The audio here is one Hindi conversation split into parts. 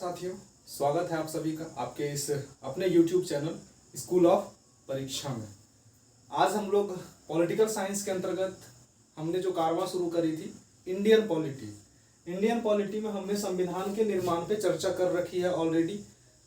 साथियों, स्वागत है आप सभी का आपके इस अपने YouTube चैनल स्कूल ऑफ परीक्षा में। आज हम लोग पॉलिटिकल साइंस के अंतर्गत हमने जो कारवां शुरू करी थी इंडियन पॉलिटी में हमने संविधान के निर्माण पे चर्चा कर रखी है ऑलरेडी।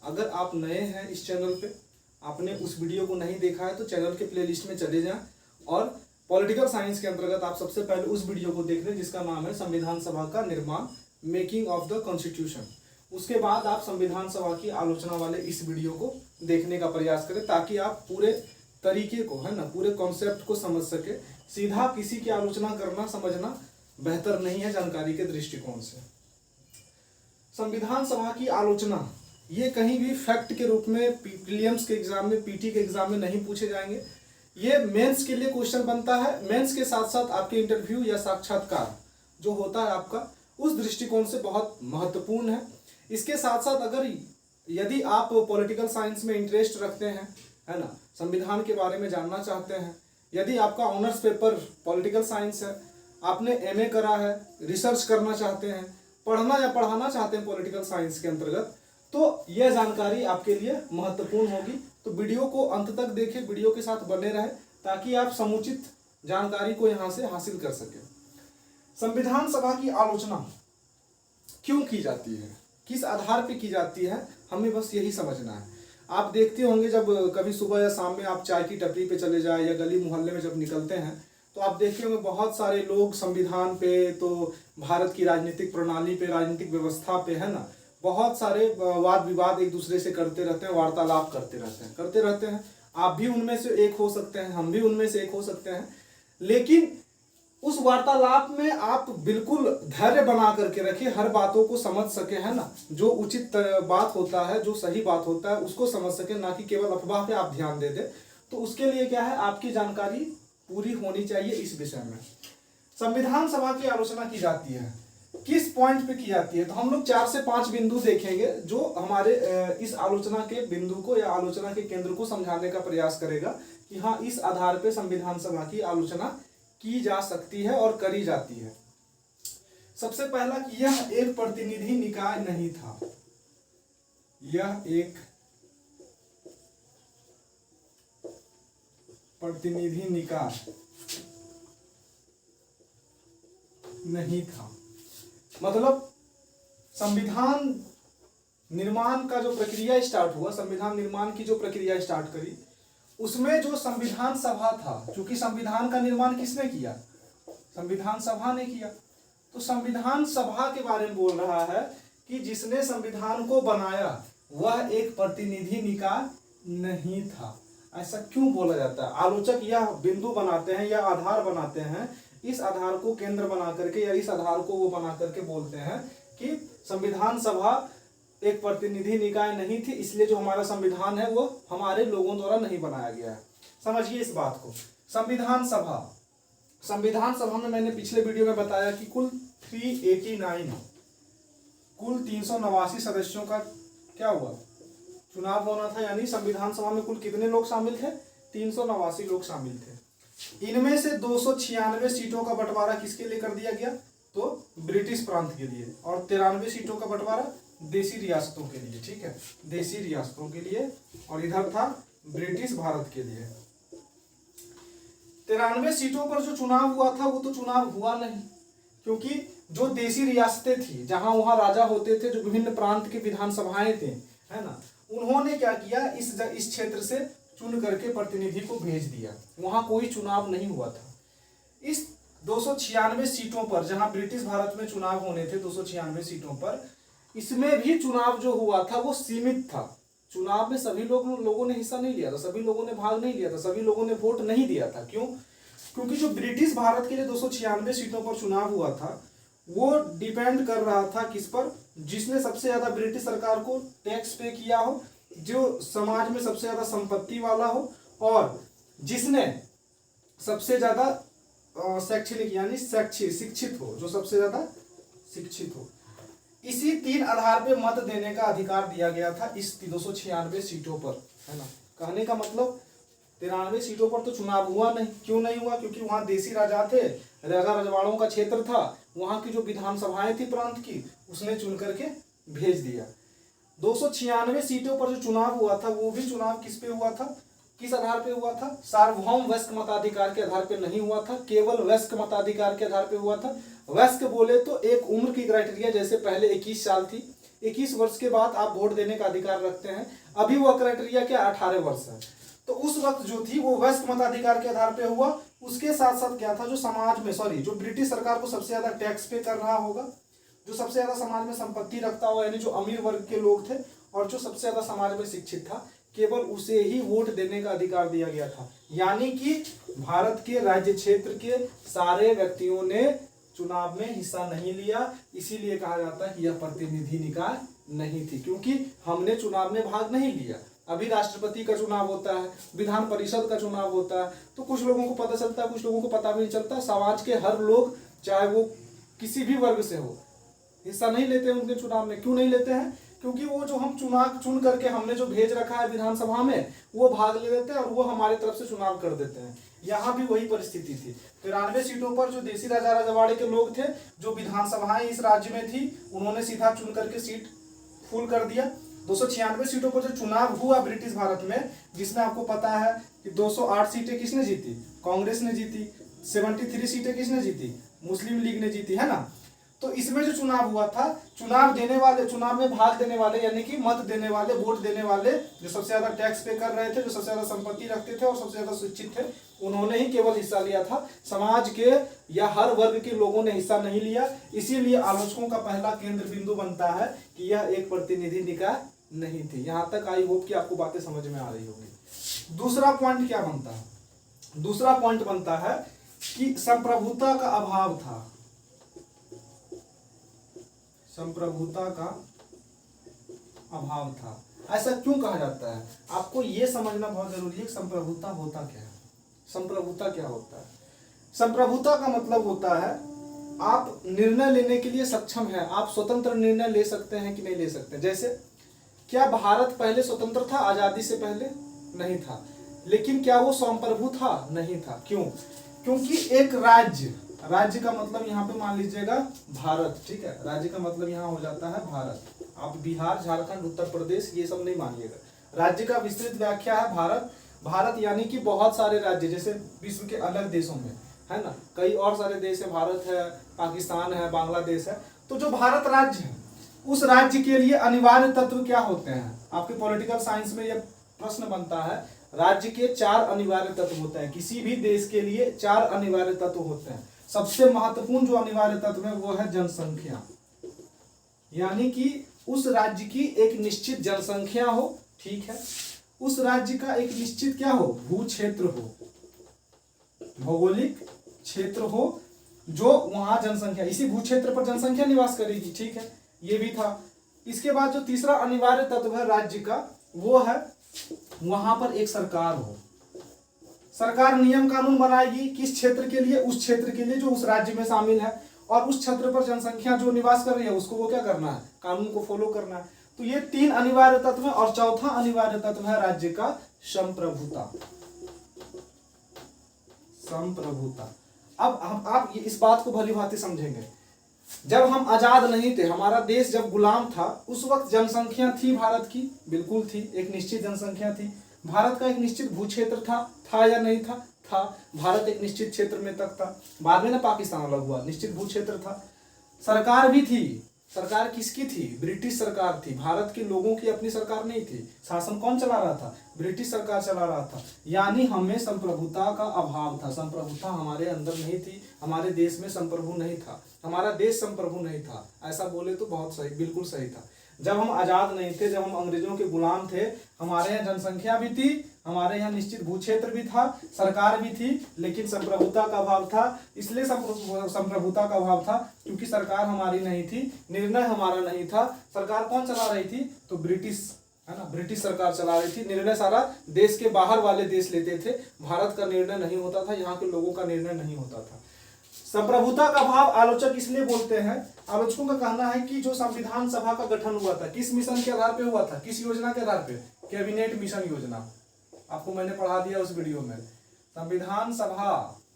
अगर आप नए हैं इस चैनल पे, आपने उस वीडियो को नहीं देखा है तो चैनल के प्लेलिस्ट में चले जाएं और पॉलिटिकल साइंस के अंतर्गत आप सबसे पहले उस वीडियो को देख लें जिसका नाम है संविधान सभा का निर्माण, मेकिंग ऑफ द कॉन्स्टिट्यूशन। उसके बाद आप संविधान सभा की आलोचना वाले इस वीडियो को देखने का प्रयास करें ताकि आप पूरे तरीके को, है ना, पूरे कॉन्सेप्ट को समझ सके। सीधा किसी की आलोचना करना समझना बेहतर नहीं है जानकारी के दृष्टिकोण से। संविधान सभा की आलोचना ये कहीं भी फैक्ट के रूप में प्रीलिम्स के एग्जाम में, पीटी के एग्जाम में नहीं पूछे जाएंगे। ये मेंस के लिए क्वेश्चन बनता है। मेंस के साथ साथ आपके इंटरव्यू या साक्षात्कार जो होता है आपका, उस दृष्टिकोण से बहुत महत्वपूर्ण है। इसके साथ साथ अगर यदि आप पॉलिटिकल साइंस में इंटरेस्ट रखते हैं, है ना, संविधान के बारे में जानना चाहते हैं, यदि आपका ऑनर्स पेपर पॉलिटिकल साइंस है, आपने एमए करा है, रिसर्च करना चाहते हैं, पढ़ना या पढ़ाना चाहते हैं पॉलिटिकल साइंस के अंतर्गत, तो यह जानकारी आपके लिए महत्वपूर्ण होगी। तो वीडियो को अंत तक देखें, वीडियो के साथ बने रहें ताकि आप समुचित जानकारी को यहाँ से हासिल कर सकें। संविधान सभा की आलोचना क्यों की जाती है, किस आधार पे की जाती है, हमें बस यही समझना है। आप देखते होंगे जब कभी सुबह या शाम में आप चाय की टपरी पे चले जाए या गली मोहल्ले में जब निकलते हैं तो आप देखते होंगे बहुत सारे लोग संविधान पे, तो भारत की राजनीतिक प्रणाली पे, राजनीतिक व्यवस्था पे, है ना, बहुत सारे वाद विवाद एक दूसरे से करते रहते हैं, वार्तालाप करते रहते हैं। आप भी उनमें से एक हो सकते हैं, हम भी उनमें से एक हो सकते हैं। लेकिन उस वार्तालाप में आप बिल्कुल धैर्य बना करके रखिए, हर बातों को समझ सके, है ना, जो उचित बात होता है, जो सही बात होता है उसको समझ सके, ना कि केवल अफवाह पे आप ध्यान दे दें। तो उसके लिए क्या है, आपकी जानकारी पूरी होनी चाहिए इस विषय में। संविधान सभा की आलोचना की जाती है, किस पॉइंट पे की जाती है, तो हम लोग 4 से 5 बिंदु देखेंगे जो हमारे इस आलोचना के बिंदु को या आलोचना के केंद्र को समझाने का प्रयास करेगा कि हाँ, इस आधार पे संविधान सभा की आलोचना की जा सकती है और करी जाती है। सबसे पहला कि यह एक प्रतिनिधि निकाय नहीं था। यह एक प्रतिनिधि निकाय नहीं था। मतलब संविधान निर्माण का जो प्रक्रिया स्टार्ट हुआ, संविधान निर्माण की जो प्रक्रिया स्टार्ट करी, उसमें जो संविधान सभा था, क्योंकि संविधान का निर्माण किसने किया, संविधान सभा ने किया, तो संविधान सभा के बारे में बोल रहा है कि जिसने संविधान को बनाया वह एक प्रतिनिधि निकाय नहीं था। ऐसा क्यों बोला जाता है? आलोचक यह बिंदु बनाते हैं या आधार बनाते हैं, इस आधार को केंद्र बना करके या इस आधार को वो बना करके बोलते हैं कि संविधान सभा एक प्रतिनिधि निकाय नहीं थी, इसलिए जो हमारा संविधान है वो हमारे लोगों द्वारा नहीं बनाया गया है। समझिए इस बात को। संविधान सभा में मैंने पिछले वीडियो में बताया कि कुल 389 सदस्यों का क्या हुआ, चुनाव होना था। यानी संविधान सभा में कुल कितने लोग शामिल थे? 389 लोग शामिल थे। इनमें से 296 सीटों का बंटवारा किसके लिए कर दिया गया, तो ब्रिटिश प्रांत के लिए, और 93 सीटों का बंटवारा देसी रियासतों के लिए। ठीक है, देसी रियासतों के लिए, और इधर था ब्रिटिश भारत के लिए। 93 सीटों पर जो चुनाव हुआ था वो तो चुनाव हुआ नहीं, क्योंकि जो देसी रियासतें थी, जहां वहां राजा होते थे, जो विभिन्न प्रांत के विधानसभाएं थे, है ना, उन्होंने क्या किया, इस क्षेत्र से चुन करके प्रतिनिधि को भेज दिया। वहां कोई चुनाव नहीं हुआ था। इस 296 सीटों पर, जहां ब्रिटिश भारत में चुनाव होने थे 296 सीटों पर, इसमें भी चुनाव जो हुआ था वो सीमित था। चुनाव में सभी लोगों ने हिस्सा नहीं लिया था, सभी लोगों ने भाग नहीं लिया था, सभी लोगों ने वोट नहीं दिया था। क्यों? क्योंकि जो ब्रिटिश भारत के लिए 296 सीटों पर चुनाव हुआ था वो डिपेंड कर रहा था किस पर, जिसने सबसे ज्यादा ब्रिटिश सरकार को टैक्स पे किया हो, जो समाज में सबसे ज्यादा संपत्ति वाला हो, और जिसने सबसे ज्यादा शैक्षणिक यानी शिक्षित हो, जो सबसे ज्यादा शिक्षित हो। इसी 3 आधार पे मत देने का अधिकार दिया गया था इस 296 सीटों पर, है ना। कहने का मतलब 93 सीटों पर तो चुनाव हुआ नहीं। क्यों नहीं हुआ? क्योंकि वहां देसी राजा थे, राजा रजवाड़ों का क्षेत्र था, वहां की जो विधानसभाएं थी प्रांत की, उसने चुन करके भेज दिया। 296 सीटों पर जो चुनाव हुआ था वो भी चुनाव किस पे हुआ था, किस आधार पे हुआ था, सार्वभौम वयस्क मताधिकार के आधार पे नहीं हुआ था, केवल वयस्क मताधिकार के आधार पे हुआ था। वयस्क बोले तो एक उम्र की क्राइटेरिया, जैसे पहले 21 साल थी, 21 वर्ष के बाद आप वोट देने का अधिकार रखते हैं। अभी वो क्राइटेरिया क्या 18 वर्ष है। तो उस वक्त जो थी वो वयस्क मताधिकार के आधार पे हुआ। उसके साथ साथ क्या था, जो समाज में जो ब्रिटिश सरकार को सबसे ज्यादा टैक्स पे कर रहा होगा, जो सबसे ज्यादा समाज में संपत्ति रखता होगा, यानी जो अमीर वर्ग के लोग थे और जो सबसे ज्यादा समाज में शिक्षित था, केवल उसे ही वोट देने का अधिकार दिया गया था। यानी कि भारत के राज्य क्षेत्र के सारे व्यक्तियों ने चुनाव में हिस्सा नहीं लिया। इसीलिए कहा जाता है कि यह प्रतिनिधि निकाय नहीं थी, क्योंकि हमने चुनाव में भाग नहीं लिया। अभी राष्ट्रपति का चुनाव होता है, विधान परिषद का चुनाव होता है, तो कुछ लोगों को पता चलता है, कुछ लोगों को पता भी नहीं चलता। समाज के हर लोग, चाहे वो किसी भी वर्ग से हो, हिस्सा नहीं लेते हैं उनके चुनाव में। क्यों नहीं लेते हैं? क्योंकि वो जो हम चुनाव चुन करके हमने जो भेज रखा है विधानसभा में, वो भाग ले लेते हैं और वो हमारे तरफ से चुनाव कर देते हैं। यहाँ भी वही परिस्थिति थी। 93 सीटों पर जो देसी राजा रजवाड़े के लोग थे, जो विधानसभाएं इस राज्य में थी, उन्होंने सीधा चुन करके सीट फुल कर दिया। 296 सीटों पर जो चुनाव हुआ ब्रिटिश भारत में, जिसमें आपको पता है कि 208 सीटें किसने जीती, कांग्रेस ने जीती। 73 सीटें किसने जीती, मुस्लिम लीग ने जीती, है ना। तो इसमें जो चुनाव हुआ था, चुनाव देने वाले, चुनाव में भाग देने वाले, यानी कि मत देने वाले, वोट देने वाले, जो सबसे ज्यादा टैक्स पे कर रहे थे, जो सबसे ज्यादा संपत्ति रखते थे और सबसे ज्यादा शिक्षित थे, उन्होंने ही केवल हिस्सा लिया था। समाज के या हर वर्ग के लोगों ने हिस्सा नहीं लिया। इसीलिए आलोचकों का पहला केंद्र बिंदु बनता है कि यह एक प्रतिनिधि निकाय नहीं थी। यहां तक आई होप कि आपको बातें समझ में आ रही होगी। दूसरा पॉइंट क्या बनता है? दूसरा पॉइंट बनता है कि संप्रभुता का अभाव था। संप्रभुता का अभाव था। ऐसा क्यों कहा जाता है? आपको यह समझना बहुत जरूरी है कि संप्रभुता होता क्या है। संप्रभुता क्या होता है? संप्रभुता का मतलब होता है आप निर्णय लेने के लिए सक्षम है, आप स्वतंत्र निर्णय ले सकते हैं कि नहीं ले सकते। जैसे क्या भारत पहले स्वतंत्र था? आजादी से पहले नहीं था। लेकिन क्या वो संप्रभु था? नहीं था। क्यों? क्योंकि एक राज्य, राज्य का मतलब यहाँ पे मान लीजिएगा भारत, ठीक है, राज्य का मतलब यहाँ हो जाता है भारत। आप बिहार, झारखंड, उत्तर प्रदेश ये सब नहीं मानिएगा। राज्य का विस्तृत व्याख्या है भारत। भारत यानी कि बहुत सारे राज्य, जैसे विश्व के अलग देशों में, है ना, कई और सारे देश है, भारत है, पाकिस्तान है, बांग्लादेश है। तो जो भारत राज्य है, उस राज्य के लिए अनिवार्य तत्व क्या होते हैं? आपके पॉलिटिकल साइंस में यह प्रश्न बनता है। राज्य के 4 अनिवार्य तत्व होते हैं। किसी भी देश के लिए 4 अनिवार्य तत्व होते हैं। सबसे महत्वपूर्ण जो अनिवार्य तत्व है वो है जनसंख्या, यानी कि उस राज्य की एक निश्चित जनसंख्या हो, ठीक है। उस राज्य का एक निश्चित क्या हो, भू क्षेत्र हो, भौगोलिक क्षेत्र हो, जो वहां जनसंख्या, इसी भू क्षेत्र पर जनसंख्या निवास करेगी, ठीक है, ये भी था। इसके बाद जो तीसरा अनिवार्य तत्व है राज्य का, वो है वहां पर एक सरकार हो। सरकार नियम कानून बनाएगी किस क्षेत्र के लिए? उस क्षेत्र के लिए जो उस राज्य में शामिल है, और उस क्षेत्र पर जनसंख्या जो निवास कर रही है उसको वो क्या करना है, कानून को फॉलो करना है। तो ये 3 अनिवार्य तत्व है। और चौथा अनिवार्य तत्व है राज्य का संप्रभुता। संप्रभुता। अब आप इस बात को भली भांति समझेंगे। जब हम आजाद नहीं थे, हमारा देश जब गुलाम था, उस वक्त जनसंख्या थी भारत की, बिल्कुल थी, एक निश्चित जनसंख्या थी। भारत का एक निश्चित भू क्षेत्र था या नहीं था? था। भारत एक निश्चित क्षेत्र में तक था। बाद में ना पाकिस्तान अलग हुआ, निश्चित भू क्षेत्र था। सरकार भी थी। सरकार किसकी थी? ब्रिटिश सरकार थी। भारत के लोगों की अपनी सरकार नहीं थी। शासन कौन चला रहा था? ब्रिटिश सरकार चला रहा था। यानी हमें संप्रभुता का अभाव था। संप्रभुता हमारे अंदर नहीं थी, हमारे देश में संप्रभु नहीं था, हमारा देश संप्रभु नहीं था। ऐसा बोले तो बहुत सही, बिल्कुल सही था। जब हम आजाद नहीं थे, जब हम अंग्रेजों के गुलाम थे, हमारे यहाँ जनसंख्या भी थी, हमारे यहाँ निश्चित भू क्षेत्र भी था, सरकार भी थी, लेकिन संप्रभुता का अभाव था। इसलिए संप्रभुता का अभाव था क्योंकि सरकार हमारी नहीं थी, निर्णय हमारा नहीं था। सरकार कौन चला रही थी? तो ब्रिटिश, है ना, ब्रिटिश सरकार चला रही थी। निर्णय सारा देश के बाहर वाले देश लेते थे। भारत का निर्णय नहीं होता था, यहाँ के लोगों का निर्णय नहीं होता था। संप्रभुता का अभाव आलोचक इसलिए बोलते हैं, आलोचकों का कहना है कि जो संविधान सभा का गठन हुआ था, किस मिशन के आधार पे हुआ था? किस योजना के आधार पे? कैबिनेट मिशन योजना। आपको मैंने पढ़ा दिया उस वीडियो में। संविधान सभा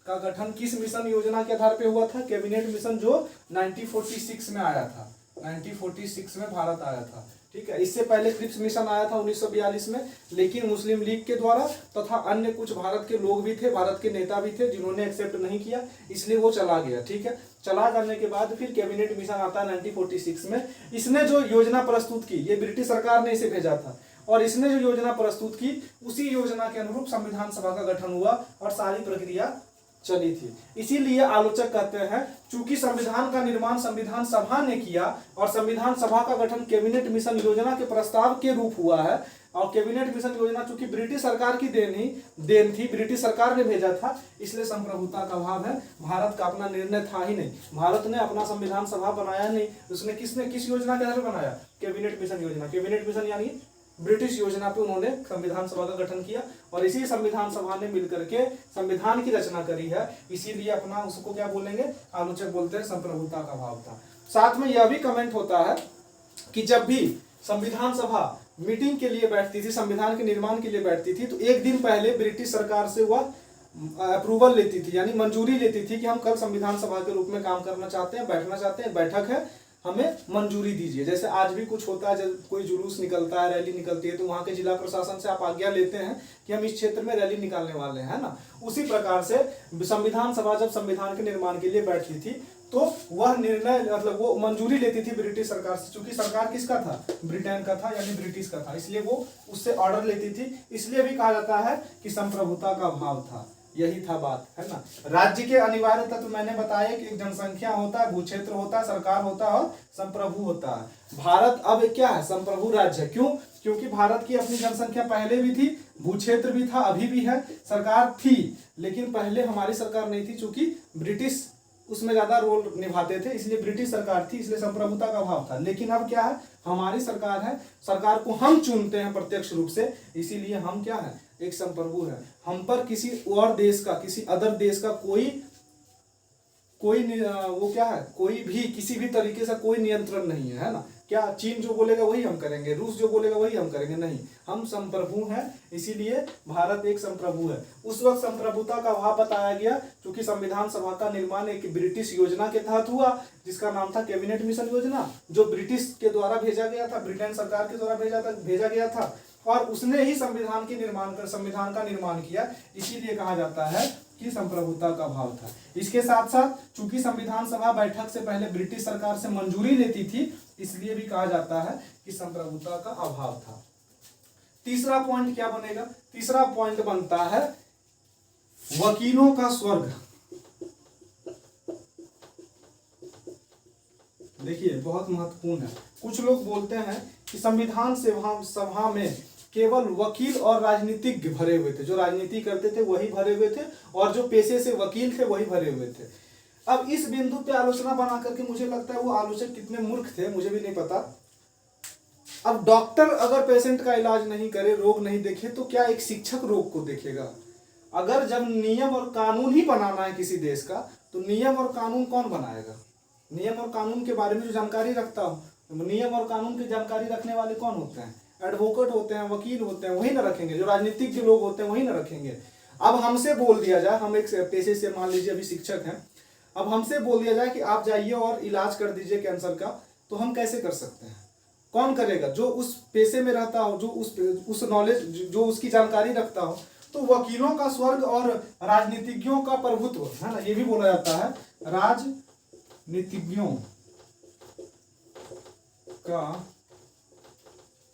का गठन किस मिशन योजना के आधार पे हुआ था? कैबिनेट मिशन, जो 1946 में आया था। 1946 में भारत आया था, ठीक है। इससे पहले क्रिप्स मिशन आया था 1942 में, लेकिन मुस्लिम लीग के द्वारा तथा अन्य कुछ भारत के लोग भी थे, भारत के नेता भी थे जिन्होंने एक्सेप्ट नहीं किया, इसलिए वो चला गया। ठीक है, चला जाने के बाद फिर कैबिनेट मिशन आता है 1946 में। इसने जो योजना प्रस्तुत की, ये ब्रिटिश सरकार ने इसे भेजा था, और इसने जो योजना प्रस्तुत की उसी योजना के अनुरूप संविधान सभा का गठन हुआ और सारी प्रक्रिया चली थी। इसीलिए आलोचक कहते हैं चूंकि संविधान का निर्माण संविधान सभा ने किया और संविधान सभा का गठन कैबिनेट मिशन योजना के प्रस्ताव के रूप हुआ है, और कैबिनेट मिशन योजना चूंकि ब्रिटिश सरकार की देन थी, ब्रिटिश सरकार ने भेजा था, इसलिए संप्रभुता का अभाव है। भारत का अपना निर्णय था ही नहीं, भारत ने अपना संविधान सभा बनाया नहीं, उसने किस योजना के आधार पर बनाया? कैबिनेट मिशन योजना। कैबिनेट मिशन यानी ब्रिटिश योजना पे उन्होंने संविधान सभा का गठन किया, और इसी संविधान सभा ने मिलकर के संविधान की रचना करी है। इसीलिए अपना उसको क्या बोलेंगे? आलोचक बोलते हैं संप्रभुता का अभाव था। साथ में यह भी कमेंट होता है कि जब भी संविधान सभा मीटिंग के लिए बैठती थी, संविधान के निर्माण के लिए बैठती थी, तो एक दिन पहले ब्रिटिश सरकार से वह अप्रूवल लेती थी, यानी मंजूरी लेती थी कि हम कल संविधान सभा के रूप में काम करना चाहते हैं, बैठना चाहते हैं, बैठक है, हमें मंजूरी दीजिए। जैसे आज भी कुछ होता है, जब कोई जुलूस निकलता है, रैली निकलती है, तो वहाँ के जिला प्रशासन से आप आज्ञा लेते हैं कि हम इस क्षेत्र में रैली निकालने वाले हैं, है ना। उसी प्रकार से संविधान सभा जब संविधान के निर्माण के लिए बैठती थी तो वह निर्णय मतलब वो मंजूरी लेती थी ब्रिटिश सरकार से, क्योंकि सरकार किसका था? ब्रिटेन का था, यानी ब्रिटिश का था, इसलिए वो उससे ऑर्डर लेती थी। इसलिए भी कहा जाता है कि संप्रभुता का अभाव था। यही था बात, है ना। राज्य के अनिवार्य तत्व मैंने बताया कि एक जनसंख्या होता है, भूक्षेत्र होता है, सरकार होता है और संप्रभु होता है। भारत अब क्या है? संप्रभु राज्य है। क्यों? क्योंकि भारत की अपनी जनसंख्या पहले भी थी, भूक्षेत्र भी था, अभी भी है, सरकार थी, लेकिन पहले हमारी सरकार नहीं थी, चूंकि ब्रिटिश उसमें ज्यादा रोल निभाते थे, इसलिए ब्रिटिश सरकार थी, इसलिए संप्रभुता का अभाव था। लेकिन अब क्या है? हमारी सरकार है, सरकार को हम चुनते हैं प्रत्यक्ष रूप से, इसीलिए हम क्या है? एक संप्रभु है। हम पर किसी और देश का, किसी अदर देश का कोई वो क्या है? कोई भी किसी भी तरीके से कोई नियंत्रण नहीं है, है ना। क्या चीन जो बोलेगा वही हम करेंगे, रूस जो बोलेगा वही हम करेंगे? नहीं, हम संप्रभु हैं, इसीलिए भारत एक संप्रभु है। उस वक्त संप्रभुता का अभाव बताया गया क्योंकि संविधान सभा का निर्माण एक ब्रिटिश योजना के तहत हुआ, जिसका नाम था कैबिनेट मिशन योजना, जो ब्रिटिश के द्वारा भेजा गया था, ब्रिटेन सरकार के द्वारा भेजा गया था, और उसने ही संविधान का निर्माण किया। इसीलिए कहा जाता है कि संप्रभुता का अभाव था। इसके साथ साथ चूंकि संविधान सभा बैठक से पहले ब्रिटिश सरकार से मंजूरी लेती थी, इसलिए भी कहा जाता है कि संप्रभुता का अभाव था। तीसरा पॉइंट क्या बनेगा? तीसरा पॉइंट बनता है वकीलों का स्वर्ग। देखिए, बहुत महत्वपूर्ण है। कुछ लोग बोलते हैं कि संविधान सभा में केवल वकील और राजनीतिज्ञ भरे हुए थे, जो राजनीति करते थे वही भरे हुए थे, और जो पेशे से वकील थे वही भरे हुए थे। अब इस बिंदु पे आलोचना बना करके मुझे लगता है वो आलोचक कितने मूर्ख थे मुझे भी नहीं पता। अब डॉक्टर अगर पेशेंट का इलाज नहीं करे, रोग नहीं देखे, तो क्या एक शिक्षक रोग को देखेगा? अगर जब नियम और कानून ही बनाना है किसी देश का, तो नियम और कानून कौन बनाएगा? नियम और कानून के बारे में जो जानकारी रखता हो, नियम और कानून की जानकारी रखने वाले कौन होते हैं? एडवोकेट होते हैं, वकील होते हैं, वही ना रखेंगे। जो राजनीतिक लोग होते हैं वही ना रखेंगे। अब हमसे बोल दिया जाए, हम एक पेशे से मान लीजिए अभी शिक्षक हैं, अब हमसे बोल दिया जाए कि आप जाइए और इलाज कर दीजिए कैंसर का, तो हम कैसे कर सकते हैं? कौन करेगा? जो उस पेशे में रहता हो, जो उस नॉलेज, जो उसकी जानकारी रखता हो। तो वकीलों का स्वर्ग और राजनीतिज्ञों का प्रभुत्व, है ना, ये भी बोला जाता है राजनीतिज्ञों का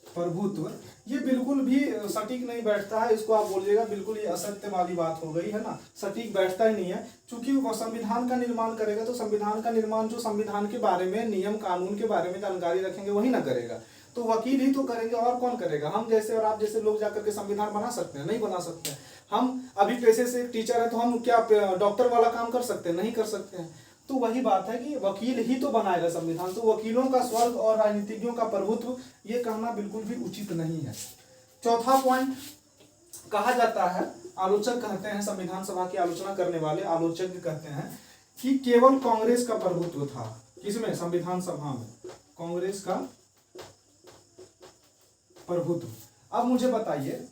प्रभुत्व। ये बिल्कुल भी सटीक नहीं बैठता है, इसको आप बोलिएगा बिल्कुल ये असत्य वाली बात हो गई, है ना, सटीक बैठता ही नहीं है। क्योंकि वो संविधान का निर्माण करेगा, तो संविधान का निर्माण जो संविधान के बारे में, नियम कानून के बारे में जानकारी रखेंगे वही ना करेगा। तो वकील ही तो करेंगे, और कौन करेगा? हम जैसे और आप जैसे लोग जाकर के संविधान बना सकते हैं? नहीं बना सकते हैं। हम अभी पेशे से टीचर है, तो हम क्या डॉक्टर वाला काम कर सकते हैं? नहीं कर सकते हैं। तो वही बात है कि वकील ही तो बनाएगा संविधान। तो वकीलों का स्वर्ग और राजनीतिज्ञों का प्रभुत्व, ये कहना बिल्कुल भी उचित नहीं है। चौथा पॉइंट कहा जाता है, आलोचक कहते हैं, संविधान सभा की आलोचना करने वाले आलोचक कहते हैं कि केवल कांग्रेस का प्रभुत्व था। किसमें? संविधान सभा में कांग्रेस का प्रभुत्व। अब मुझे बताइए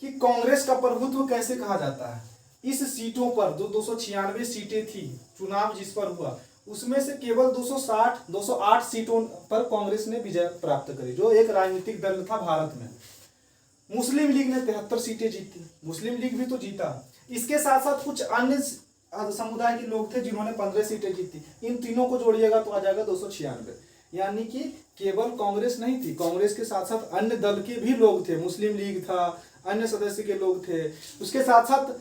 कि कांग्रेस का प्रभुत्व कैसे कहा जाता है? इस सीटों पर जो 296 सीटें थी, चुनाव जिस पर हुआ, उसमें से केवल 208 सीटों पर कांग्रेस ने विजय प्राप्त करी, जो एक राजनीतिक दल था भारत में। मुस्लिम लीग ने 73 सीटें जीती, मुस्लिम लीग भी तो जीता। इसके साथ साथ कुछ अन्य समुदाय के लोग थे जिन्होंने 15 सीटें जीती। इन तीनों को जोड़िएगा तो आ जाएगा 296। यानी कि केवल कांग्रेस नहीं थी, कांग्रेस के साथ साथ अन्य दल के भी लोग थे, मुस्लिम लीग था, अन्य सदस्य के लोग थे। उसके साथ साथ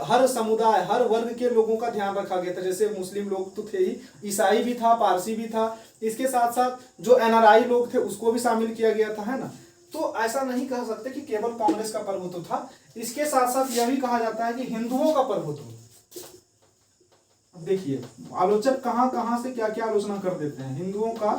हर समुदाय, हर वर्ग के लोगों का ध्यान रखा गया था। जैसे मुस्लिम लोग तो थे ही, ईसाई भी था, पारसी भी था। इसके साथ साथ जो एनआरआई लोग थे उसको भी शामिल किया गया था, है ना। तो ऐसा नहीं कह सकते कि केवल कांग्रेस का प्रभुत्व था। इसके साथ साथ यह भी कहा जाता है कि हिंदुओं का प्रभुत्व। अब देखिए आलोचक कहां कहां से क्या क्या आलोचना कर देते हैं। हिंदुओं का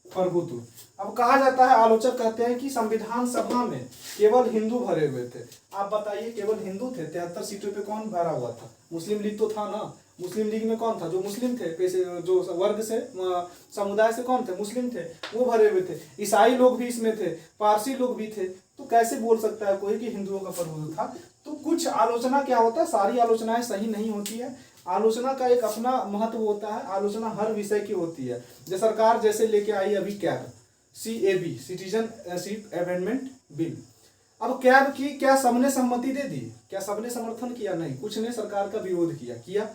प्रभुत्व। अब कहा जाता है, आलोचक कहते हैं कि संविधान सभा में केवल हिंदू भरे हुए थे। आप बताइए, केवल हिंदू थे? 73 सीटों पे कौन भरा हुआ था? मुस्लिम लीग तो था ना। मुस्लिम लीग में कौन था? जो मुस्लिम थे, पैसे जो वर्ग से समुदाय से कौन थे? मुस्लिम थे, वो भरे हुए थे। ईसाई लोग भी इसमें थे, पारसी लोग भी थे। तो कैसे बोल सकता है कोई कि हिंदुओं का प्रभुत्व था? तो कुछ आलोचना क्या होता है, सारी आलोचनाएं सही नहीं होती है। आलोचना का एक अपना महत्व होता है। आलोचना हर विषय की होती है। जो सरकार जैसे लेके आई अभी cab, CAB, citizenship amendment bill. अब कैब की क्या सबने सहमति दे दी? क्या सबने समर्थन किया? नहीं, कुछ ने सरकार का विरोध किया।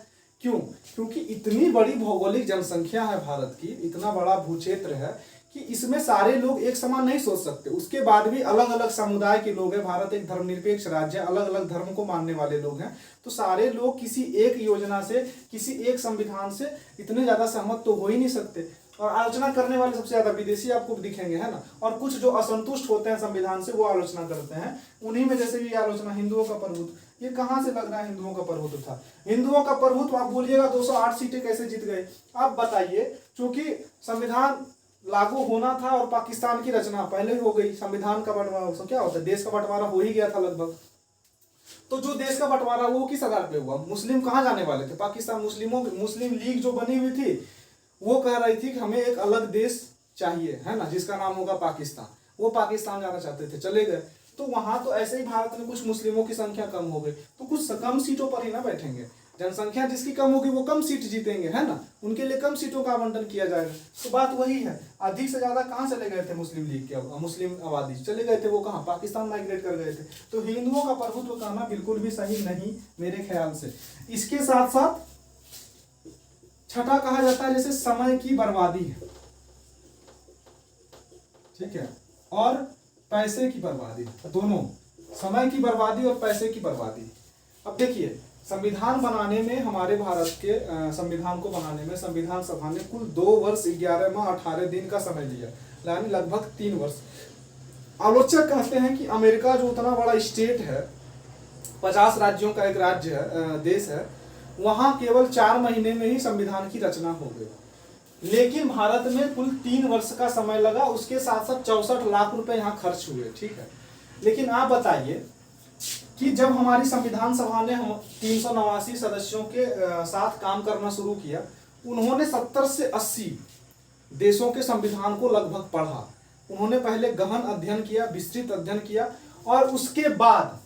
क्यों? क्योंकि इतनी बड़ी भौगोलिक जनसंख्या है भारत की, इतना बड़ा भूक्षेत्र है कि इसमें सारे लोग एक समान नहीं सोच सकते। उसके बाद भी अलग अलग समुदाय के लोग हैं। भारत एक धर्मनिरपेक्ष राज्य है, अलग अलग धर्म को मानने वाले लोग हैं। तो सारे लोग किसी एक योजना से, किसी एक संविधान से इतने ज्यादा सहमत तो हो ही नहीं सकते। और आलोचना करने वाले सबसे ज्यादा विदेशी आपको दिखेंगे, है ना। और कुछ जो असंतुष्ट होते हैं संविधान से, वो आलोचना करते हैं। उन्हीं में जैसे ये आलोचना हिंदुओं का प्रभुत्व, ये कहां से लग रहा है हिंदुओं का प्रभुत्व था? हिंदुओं का प्रभुत्व आप बोलिएगा 208 सीटें कैसे जीत गए? आप बताइए। क्योंकि संविधान लागू होना था और पाकिस्तान की रचना पहले हो गई। संविधान का बंटवारा क्या होता है, देश का बंटवारा हो ही गया था लगभग। तो जो देश का बंटवारा वो किस आधार पे हुआ? मुस्लिम कहाँ जाने वाले थे? पाकिस्तान। मुस्लिम लीग जो बनी हुई थी वो कह रही थी कि हमें एक अलग देश चाहिए, है ना, जिसका नाम होगा पाकिस्तान। वो पाकिस्तान जाना चाहते थे, चले गए। तो वहां तो ऐसे ही भारत में कुछ मुस्लिमों की संख्या कम हो गई, तो कुछ कम सीटों पर ही ना बैठेंगे। जनसंख्या जिसकी कम होगी वो कम सीट जीतेंगे, है ना। उनके लिए कम सीटों का आवंटन किया जाएगा। तो बात वही है। अधिक से ज्यादा कहाँ चले गए थे? मुस्लिम लीग के मुस्लिम आबादी चले गए थे, वो कहाँ? पाकिस्तान माइग्रेट कर गए थे। तो हिंदुओं का प्रभुत्व कहना बिल्कुल भी सही नहीं मेरे ख्याल से। इसके साथ साथ छठा कहा जाता है जैसे समय की बर्बादी है, ठीक है, और पैसे की बर्बादी, दोनों। समय की बर्बादी और पैसे की बर्बादी। अब देखिए, संविधान बनाने में, हमारे भारत के संविधान को बनाने में संविधान सभा ने कुल 2 वर्ष 11 माह 18 दिन का समय लिया, यानी लगभग 3 वर्ष। आलोचक कहते हैं कि अमेरिका जो उतना बड़ा स्टेट है, 50 राज्यों का एक राज्य है, देश है, वहां केवल 4 महीने में ही संविधान की रचना हो गई। लेकिन भारत में कुल 3 वर्ष का समय लगा। उसके साथ साथ 64 लाख रुपए यहाँ खर्च हुए, ठीक है। लेकिन आप बताइए कि जब हमारी संविधान सभा ने 389 सदस्यों के साथ काम करना शुरू किया, उन्होंने 70 से 80 देशों के संविधान को लगभग पढ़ा। उन्होंने पहले गहन अध्ययन किया, विस्तृत अध्ययन किया, और उसके बाद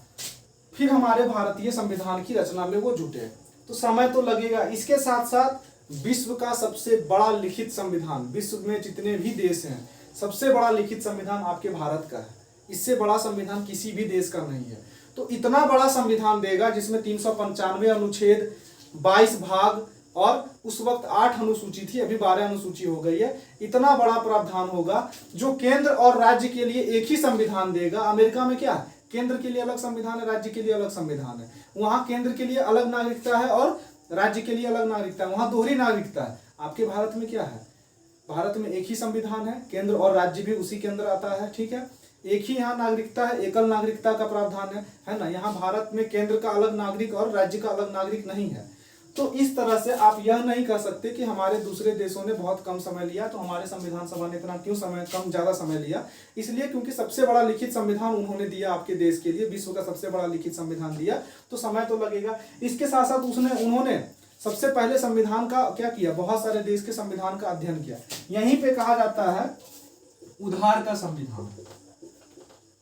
फिर हमारे भारतीय संविधान की रचना में वो जुटे। तो समय तो लगेगा। इसके साथ साथ विश्व का सबसे बड़ा लिखित संविधान, विश्व में जितने भी देश हैं, सबसे बड़ा लिखित संविधान आपके भारत का है। इससे बड़ा संविधान किसी भी देश का नहीं है। तो इतना बड़ा संविधान देगा जिसमें 395 अनुच्छेद, 22 भाग, और उस वक्त 8 अनुसूची थी, अभी 12 अनुसूची हो गई है। इतना बड़ा प्रावधान होगा जो केंद्र और राज्य के लिए एक ही संविधान देगा। अमेरिका में क्या है, केंद्र के लिए अलग संविधान है, राज्य के लिए अलग संविधान है। वहां केंद्र के लिए अलग नागरिकता है और राज्य के लिए अलग नागरिकता है, वहां दोहरी नागरिकता है। आपके भारत में क्या है? भारत में एक ही संविधान है, केंद्र और राज्य भी उसी के अंदर आता है, ठीक है। एक ही यहाँ नागरिकता है, एकल नागरिकता का प्रावधान है ना। यहाँ भारत में केंद्र का अलग नागरिक और राज्य का अलग नागरिक नहीं है। तो इस तरह से आप यह नहीं कह सकते कि हमारे दूसरे देशों ने बहुत कम समय लिया, तो हमारे संविधान सभा ने इतना क्यों ज्यादा समय लिया। इसलिए क्योंकि सबसे बड़ा लिखित संविधान उन्होंने दिया आपके देश के लिए, विश्व का सबसे बड़ा लिखित संविधान दिया, तो समय तो लगेगा। इसके साथ साथ उन्होंने सबसे पहले संविधान का क्या किया, बहुत सारे देश के संविधान का अध्ययन किया। यहीं पे कहा जाता है उधार का संविधान।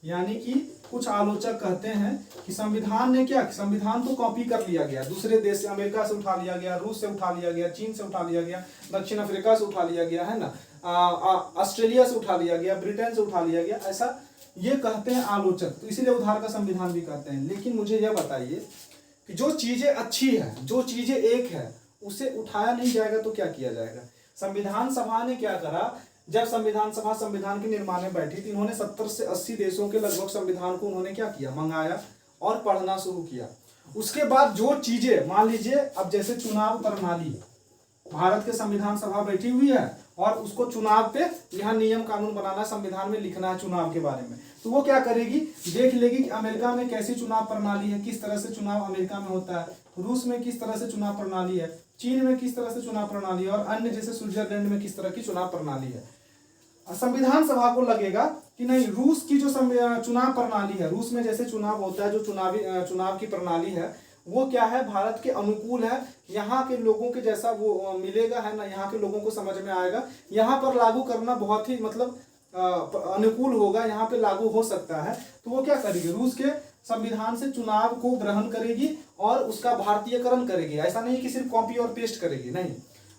यानी कि कुछ आलोचक कहते हैं कि संविधान ने क्या, संविधान तो कॉपी कर लिया गया, दूसरे देश से, अमेरिका से उठा लिया गया, रूस से उठा लिया गया, चीन से उठा लिया गया, दक्षिण अफ्रीका से उठा लिया गया, है ना, ऑस्ट्रेलिया से उठा लिया गया, ब्रिटेन से उठा लिया गया, ऐसा ये कहते हैं आलोचक, तो इसीलिए उधार का संविधान भी कहते हैं। लेकिन मुझे यह बताइए कि जो चीजें अच्छी है, जो चीजें एक है, उसे उठाया नहीं जाएगा तो क्या किया जाएगा। संविधान सभा ने क्या करा, जब संविधान सभा संविधान के निर्माण में बैठी थी, इन्होंने 70 से 80 देशों के लगभग संविधान को उन्होंने क्या किया, मंगाया और पढ़ना शुरू किया। उसके बाद जो चीजें, मान लीजिए अब जैसे चुनाव प्रणाली, भारत के संविधान सभा बैठी हुई है और उसको चुनाव पे यहाँ नियम कानून बनाना, संविधान में लिखना है चुनाव के बारे में, तो वो क्या करेगी, देख लेगी कि अमेरिका में कैसी चुनाव प्रणाली है, किस तरह से चुनाव अमेरिका में होता है, रूस में किस तरह से चुनाव प्रणाली है, चीन में किस तरह से चुनाव प्रणाली है, और अन्य जैसे स्विट्जरलैंड में किस तरह की चुनाव प्रणाली है। संविधान सभा को लगेगा कि नहीं, रूस की जो चुनाव प्रणाली है, रूस में जैसे चुनाव होता है, जो चुनाव की प्रणाली है वो क्या है, भारत के अनुकूल है, यहाँ के लोगों के जैसा वो मिलेगा, है ना, यहाँ के लोगों को समझ में आएगा, यहाँ पर लागू करना बहुत ही मतलब अनुकूल होगा, यहाँ पे लागू हो सकता है, तो वो क्या करेगी, रूस के संविधान से चुनाव को ग्रहण करेगी और उसका भारतीयकरण करेगी। ऐसा नहीं कि सिर्फ कॉपी और पेस्ट करेगी, नहीं,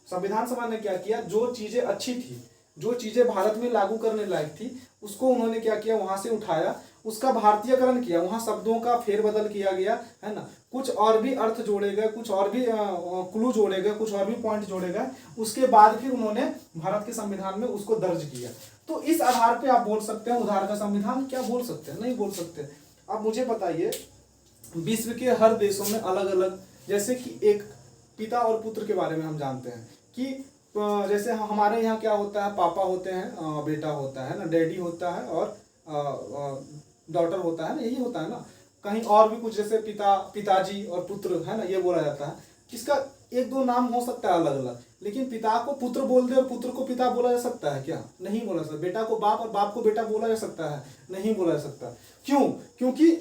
संविधान सभा ने क्या किया, जो चीजें अच्छी थी, जो चीजें भारत में लागू करने लायक थी, उसको उन्होंने क्या किया, वहां से उठाया, उसका भारतीयकरण किया, वहां शब्दों का फेरबदल किया गया, है ना, कुछ और भी अर्थ जोड़े गए, कुछ और भी क्लू जोड़े गए, कुछ और भी पॉइंट जोड़े गए, उसके बाद फिर उन्होंने भारत के संविधान में उसको दर्ज किया। तो इस आधार पे आप बोल सकते हैं उधार का संविधान, क्या बोल सकते हैं, नहीं बोल सकते। अब मुझे बताइए, विश्व के हर देशों में अलग अलग, जैसे कि एक पिता और पुत्र के बारे में हम जानते हैं कि जैसे हमारे यहाँ क्या होता है, पापा होते हैं, बेटा होता है ना, डैडी होता है और डॉटर होता है ना, यही होता है ना। कहीं और भी कुछ जैसे पिताजी और पुत्र, है ना, ये बोला जाता है। इसका एक दो नाम हो सकता है अलग अलग, लेकिन पिता को पुत्र बोल दे और पुत्र को पिता बोला जा सकता है क्या, नहीं बोला जा सकता। बेटा को बाप और बाप को बेटा बोला जा सकता है, नहीं बोला जा सकता। क्यों, क्योंकि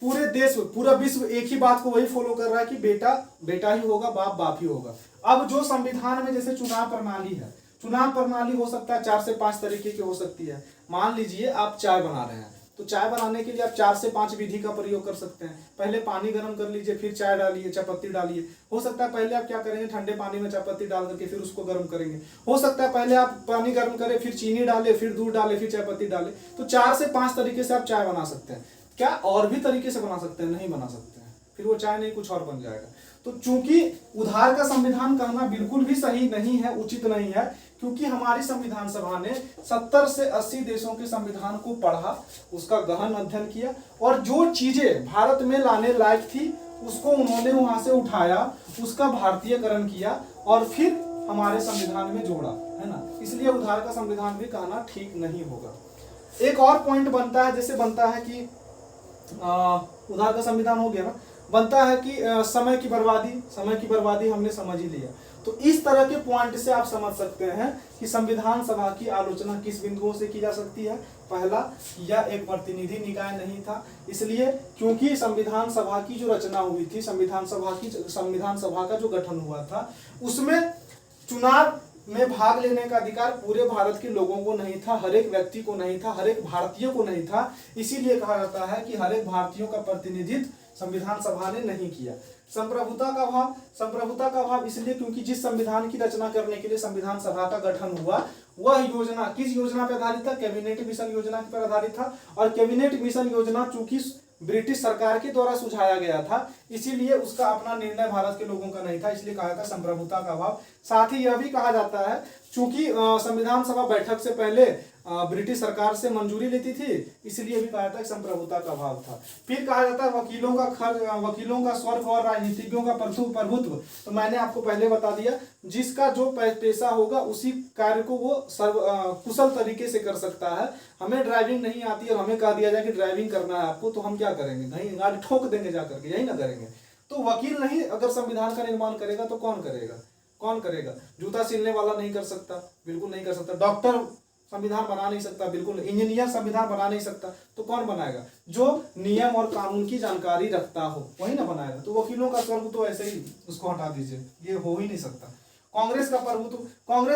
पूरे देश, पूरा विश्व एक ही बात को वही फॉलो कर रहा है कि बेटा बेटा ही होगा, बाप बाप ही होगा। अब जो संविधान में जैसे चुनाव प्रणाली है, चुनाव प्रणाली हो सकता है 4 से 5 तरीके की हो सकती है। मान लीजिए आप चाय बना रहे हैं, तो चाय बनाने के लिए आप 4 से 5 विधि का प्रयोग कर सकते हैं। पहले पानी गर्म कर लीजिए, फिर चाय डालिए, चायपत्ती डालिए। हो सकता है पहले आप क्या करेंगे, ठंडे पानी में चायपत्ती डाल करके फिर उसको गर्म करेंगे। हो सकता है पहले आप पानी गर्म करें, फिर चीनी डालें, फिर दूध डालें, फिर चायपत्ती डालें। तो 4 से 5 तरीके से आप चाय बना सकते हैं। क्या और भी तरीके से बना सकते हैं, नहीं बना सकते हैं, फिर वो चाय नहीं कुछ और बन जाएगा। तो चूंकि उधार का संविधान कहना बिल्कुल भी सही नहीं है, उचित नहीं है, क्योंकि हमारी संविधान सभा ने 70 से 80 देशों के संविधान को पढ़ा, उसका गहन अध्ययन किया और जो चीजें भारत में लाने लायक थी उसको उन्होंने वहां से उठाया, उसका भारतीयकरण किया और फिर हमारे संविधान में जोड़ा, है ना। इसलिए उधार का संविधान भी कहना ठीक नहीं होगा। एक और पॉइंट बनता है, जैसे बनता है कि उधार का संविधान हो गया ना, बनता है कि समय की बर्बादी हमने समझ ही लिया। तो इस तरह के पॉइंट से आप समझ सकते हैं कि संविधान सभा की आलोचना किस बिंदुओं से की जा सकती है। पहला, यह एक प्रतिनिधि निकाय नहीं था, इसलिए क्योंकि संविधान सभा की जो रचना हुई थी, संविधान सभा का जो गठन हुआ था, उसमें चुनाव में भाग लेने का अधिकार पूरे भारत के लोगों को नहीं था, हर एक व्यक्ति को नहीं था, हर एक भारतीय को नहीं था। इसीलिए कहा जाता है कि हर एक भारतीयों का प्रतिनिधित्व संविधान सभा ने नहीं किया। संप्रभुता का अभाव इसलिए क्योंकि जिस संविधान की रचना करने के लिए संविधान सभा का गठन हुआ, वह योजना किस योजना पर आधारित था, कैबिनेट मिशन योजना पर आधारित था। और कैबिनेट मिशन योजना चूंकि ब्रिटिश सरकार के द्वारा सुझाया गया था, इसीलिए उसका अपना निर्णय भारत के लोगों का नहीं था, इसलिए कहा था संप्रभुता का अभाव। साथ ही यह भी कहा जाता है चूंकि संविधान सभा बैठक से पहले ब्रिटिश सरकार से मंजूरी लेती थी, इसलिए भी कहा जाता है संप्रभुता का अभाव था। फिर कहा जाता है वकीलों का स्वर्ग और राजनीतिज्ञों का प्रभुत्व। तो मैंने आपको पहले बता दिया, जिसका जो पेशा होगा उसी कार्य को वो कुशल तरीके से कर सकता है। हमें ड्राइविंग नहीं आती और हमें कह दिया जाए कि ड्राइविंग करना है आपको, तो हम क्या करेंगे, नहीं गाड़ी ठोक देंगे जा करके, यही ना करेंगे। तो वकील नहीं अगर संविधान का निर्माण करेगा तो कौन करेगा? जूता सिलने वाला नहीं कर सकता, बिल्कुल नहीं कर सकता। डॉक्टर संविधान बना नहीं सकता, बिल्कुल। इंजीनियर संविधान बना नहीं सकता, तो कौन बनाएगा? जो नियम और कानून की जानकारी रखता हो वही ना बनाएगा। तो वकीलों का स्वर्ग तो ऐसे ही उसको हटा दीजिए, ये हो ही नहीं सकता। कांग्रेस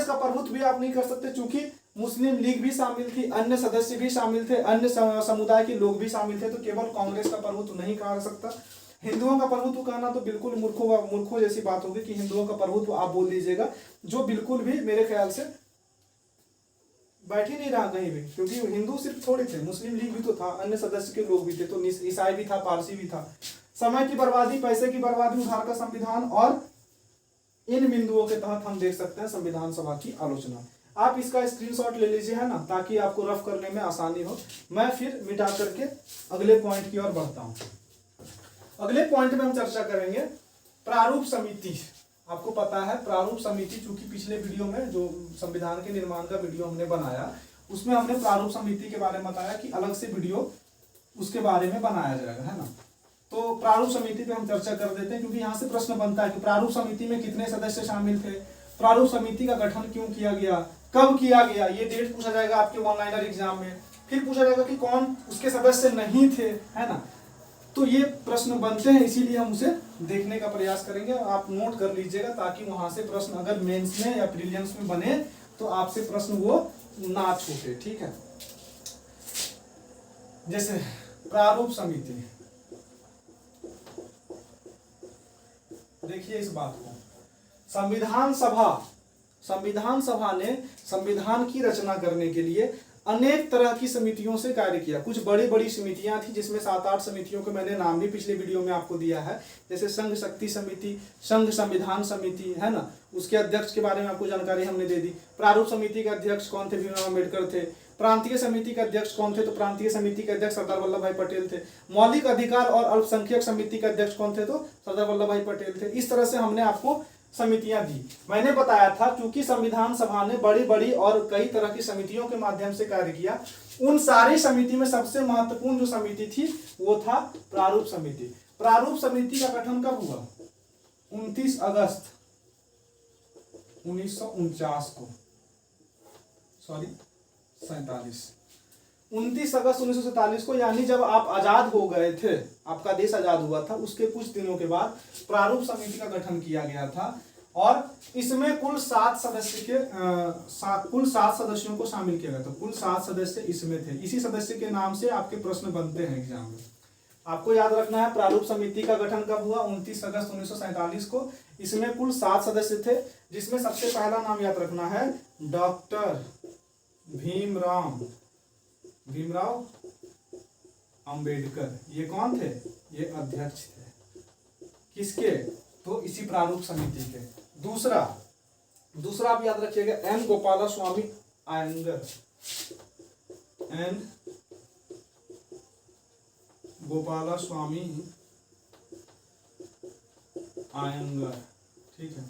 का प्रभुत्व भी आप नहीं कर सकते, चूंकि मुस्लिम लीग भी शामिल थी, अन्य सदस्य भी शामिल थे, अन्य समुदाय के लोग भी शामिल थे, तो केवल कांग्रेस का प्रभुत्व नहीं कहा जा सकता। हिंदुओं का प्रभुत्व कहना तो बिल्कुल मूर्खों जैसी बात होगी कि हिंदुओं का प्रभुत्व आप बोल दीजिएगा, जो बिल्कुल भी मेरे ख्याल से बैठ ही नहीं रहा कहीं भी, क्योंकि हिंदू सिर्फ थोड़े थे, मुस्लिम लीग भी तो था, अन्य सदस्य के लोग भी थे, तो ईसाई भी था, पारसी भी था। समय की बर्बादी, पैसे की बर्बादी, उधार का संविधान, और इन बिंदुओं के तहत हम देख सकते हैं संविधान सभा की आलोचना। आप इसका स्क्रीनशॉट ले लीजिए, है ना, ताकि आपको रफ करने में आसानी हो। मैं फिर मिटा करके अगले पॉइंट की ओर बढ़ता हूं। अगले पॉइंट में हम चर्चा करेंगे प्रारूप समिति। आपको पता है प्रारूप समिति, चूंकि पिछले वीडियो में जो संविधान के निर्माण का वीडियो हमने बनाया उसमें हमने प्रारूप समिति के बारे में बताया कि अलग से वीडियो उसके बारे में बनाया जाएगा, है ना। तो प्रारूप समिति पे हम चर्चा कर देते हैं, क्योंकि यहाँ से प्रश्न बनता है कि प्रारूप समिति में कितने सदस्य शामिल थे, प्रारूप समिति का गठन क्यों किया गया, कब किया गया, ये डेट पूछा जाएगा आपके ऑनलाइनर एग्जाम में। फिर पूछा जाएगा कि कौन उसके सदस्य नहीं थे, है ना। तो ये प्रश्न बनते हैं, इसीलिए हम उसे देखने का प्रयास करेंगे। आप नोट कर लीजिएगा ताकि वहां से प्रश्न अगर मेंस में या प्रीलिम्स में बने तो आपसे प्रश्न वो ना छूटे, ठीक है। जैसे प्रारूप समिति, देखिए इस बात को, संविधान सभा ने संविधान की रचना करने के लिए अनेक तरह की समितियों से कार्य किया। कुछ बड़ी बड़ी समितियां थी, जिसमें 7-8 समितियों के मैंने नाम भी पिछले वीडियो में आपको दिया है, जैसे संघ शक्ति समिति, संघ संविधान समिति, है ना। उसके अध्यक्ष के बारे में आपको जानकारी हमने दे दी। प्रारूप समिति के अध्यक्ष कौन थे, भीमराव अम्बेडकर थे। प्रांतीय समिति के अध्यक्ष कौन थे, तो प्रांतीय समिति के अध्यक्ष सरदार वल्लभ भाई पटेल थे। मौलिक अधिकार और अल्पसंख्यक समिति के अध्यक्ष कौन थे, तो सरदार वल्लभ भाई पटेल थे। इस तरह से हमने आपको समितियां दी। मैंने बताया था क्योंकि संविधान सभा ने बड़ी बड़ी और कई तरह की समितियों के माध्यम से कार्य किया, उन सारी समिति में सबसे महत्वपूर्ण जो समिति थी वो था प्रारूप समिति। प्रारूप समिति का गठन कब हुआ, 29 अगस्त 1949 को, 29 अगस्त 1947 को, यानी जब आप आजाद हो गए थे, आपका देश आजाद हुआ था, उसके कुछ दिनों के बाद प्रारूप समिति का गठन किया गया था। और इसमें कुल 7 सदस्यों को शामिल किया गया था। कुल 7 सदस्य इसमें थे। इसी सदस्य के नाम से आपके प्रश्न बनते हैं एग्जाम में। आपको याद रखना है प्रारूप समिति का गठन कब हुआ, 29 अगस्त 1947 को। इसमें कुल 7 सदस्य थे, जिसमें सबसे पहला नाम याद रखना है डॉक्टर भीमराव अंबेडकर। ये कौन थे, ये अध्यक्ष थे। किसके, तो इसी प्रारूप समिति के। दूसरा आप याद रखिएगा एन गोपालास्वामी अयंगर, ठीक है।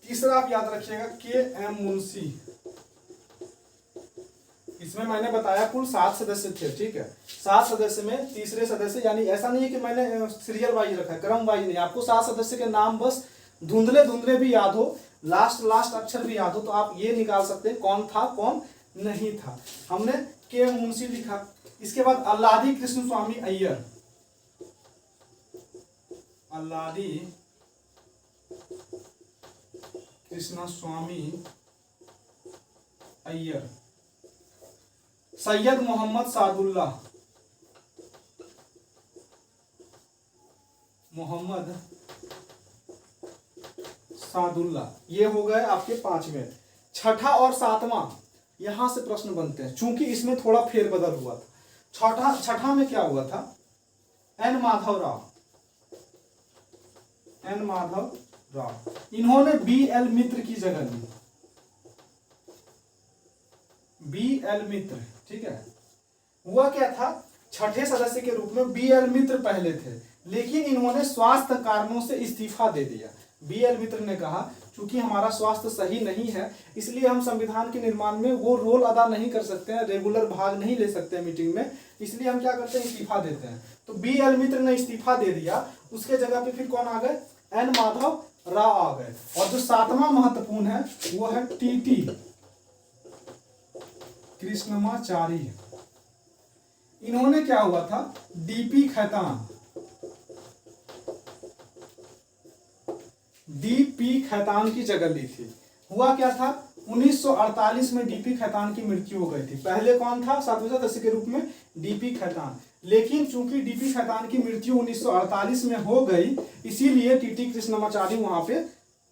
तीसरा आप याद रखिएगा के एम मुंशी। इसमें मैंने बताया कुल 7 सदस्य थे, ठीक है। 7 सदस्य में तीसरे सदस्य, यानी ऐसा नहीं है कि मैंने सीरियल वाइज रखा, क्रम वाइज नहीं, आपको 7 सदस्य के नाम बस धुंधले भी याद हो, लास्ट अक्षर भी याद हो, तो आप ये निकाल सकते हैं कौन था कौन नहीं था। हमने के मुंशी लिखा। इसके बाद अल्लादी कृष्ण स्वामी अय्यर, अल्लादी कृष्ण स्वामी अय्यर। सैयद मोहम्मद सादुल्ला, ये हो गए आपके 5वें। छठा और 7वां यहां से प्रश्न बनते हैं, चूंकि इसमें थोड़ा फेरबदल हुआ था। छठा में क्या हुआ था, एन माधव राव, इन्होंने बी.एल. मित्र की जगह ली। बी.एल. मित्र, ठीक है। हुआ क्या था, छठे सदस्य के रूप में बी.एल. मित्र पहले थे, लेकिन इन्होंने स्वास्थ्य कारणों से इस्तीफा दे दिया। बी.एल. मित्र ने कहा क्योंकि हमारा स्वास्थ्य सही नहीं है, इसलिए हम संविधान के निर्माण में वो रोल अदा नहीं कर सकते हैं, रेगुलर भाग नहीं ले सकते हैं मीटिंग में, इसलिए हम क्या करते हैं, इस्तीफा देते हैं। तो बी.एल. मित्र ने इस्तीफा दे दिया, उसके जगह पे फिर कौन आ गए, एन माधव राव आ गए। और जो 7वां महत्वपूर्ण है वो है टी.टी. कृष्णमाचारी। इन्होंने क्या हुआ था, डी.पी. खैतान की जगह ली थी। हुआ क्या था, 1948 में डीपी खैतान की मृत्यु हो गई थी। पहले कौन था 7वें सदस्य के रूप में? डीपी खैतान। लेकिन चूंकि डीपी खैतान की मृत्यु 1948 में हो गई, इसीलिए टीटी कृष्णमाचारी वहां पे